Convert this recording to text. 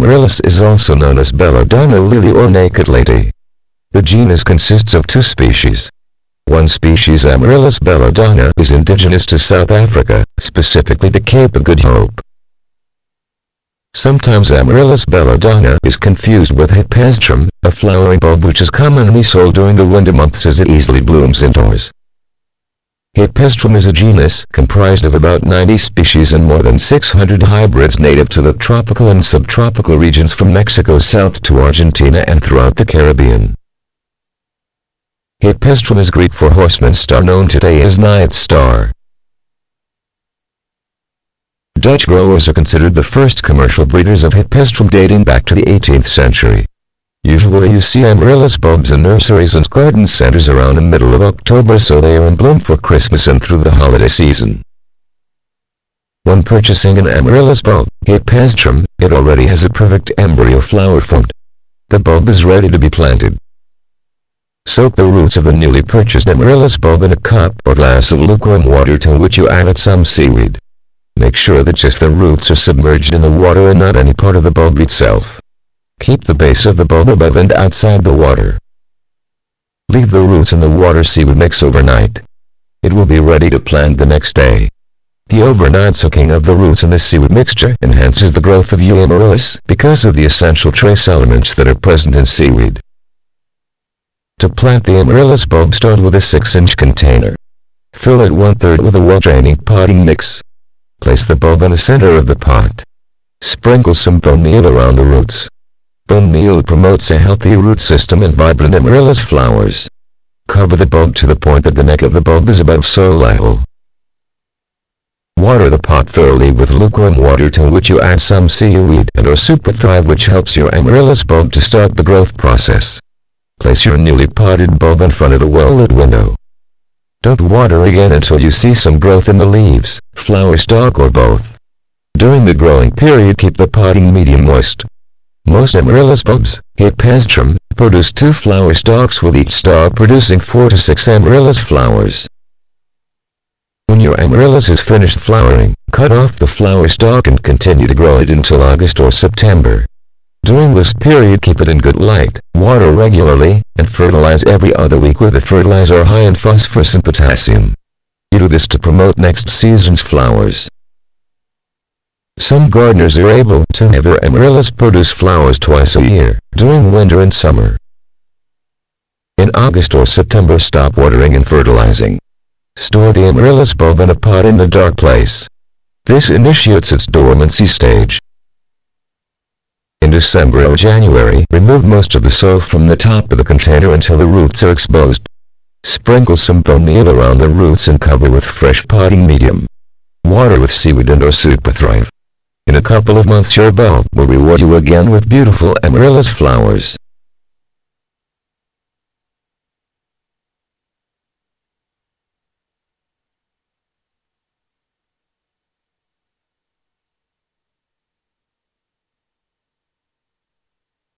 Amaryllis is also known as belladonna lily or naked lady. The genus consists of 2 species. One species, Amaryllis belladonna, is indigenous to South Africa, specifically the Cape of Good Hope. Sometimes Amaryllis belladonna is confused with Hippeastrum, a flowering bulb which is commonly sold during the winter months as it easily blooms indoors. Hippeastrum is a genus comprised of about 90 species and more than 600 hybrids native to the tropical and subtropical regions from Mexico south to Argentina and throughout the Caribbean. Hippeastrum is Greek for horseman's star, known today as ninth star. Dutch growers are considered the first commercial breeders of Hippeastrum dating back to the 18th century. Usually you see Amaryllis bulbs in nurseries and garden centers around the middle of October, so they are in bloom for Christmas and through the holiday season. When purchasing an Amaryllis bulb, Hippeastrum, it already has a perfect embryo flower formed. The bulb is ready to be planted. Soak the roots of the newly purchased Amaryllis bulb in a cup or glass of lukewarm water to which you added some seaweed. Make sure that just the roots are submerged in the water and not any part of the bulb itself. Keep the base of the bulb above and outside the water. Leave the roots in the water seaweed mix overnight. It will be ready to plant the next day. The overnight soaking of the roots in the seaweed mixture enhances the growth of Amaryllis because of the essential trace elements that are present in seaweed. To plant the Amaryllis bulb, start with a 6-inch container. Fill it 1/3 with a well-draining potting mix. Place the bulb in the center of the pot. Sprinkle some bone meal around the roots. Bone meal promotes a healthy root system and vibrant Amaryllis flowers. Cover the bulb to the point that the neck of the bulb is above soil level. Water the pot thoroughly with lukewarm water to which you add some seaweed and or super thrive, which helps your Amaryllis bulb to start the growth process. Place your newly potted bulb in front of the well-lit window. Don't water again until you see some growth in the leaves, flower stalk, or both. During the growing period, keep the potting medium moist. Most Amaryllis bulbs, Hippeastrum, produce 2 flower stalks, with each stalk producing 4 to 6 Amaryllis flowers. When your Amaryllis is finished flowering, cut off the flower stalk and continue to grow it until August or September. During this period, keep it in good light, water regularly, and fertilize every other week with a fertilizer high in phosphorus and potassium. You do this to promote next season's flowers. Some gardeners are able to have their Amaryllis produce flowers twice a year, during winter and summer. In August or September, stop watering and fertilizing. Store the Amaryllis bulb in a pot in a dark place. This initiates its dormancy stage. In December or January, remove most of the soil from the top of the container until the roots are exposed. Sprinkle some bone meal around the roots and cover with fresh potting medium. Water with seaweed and or super thrive. In a couple of months, your bulb will reward you again with beautiful Amaryllis flowers.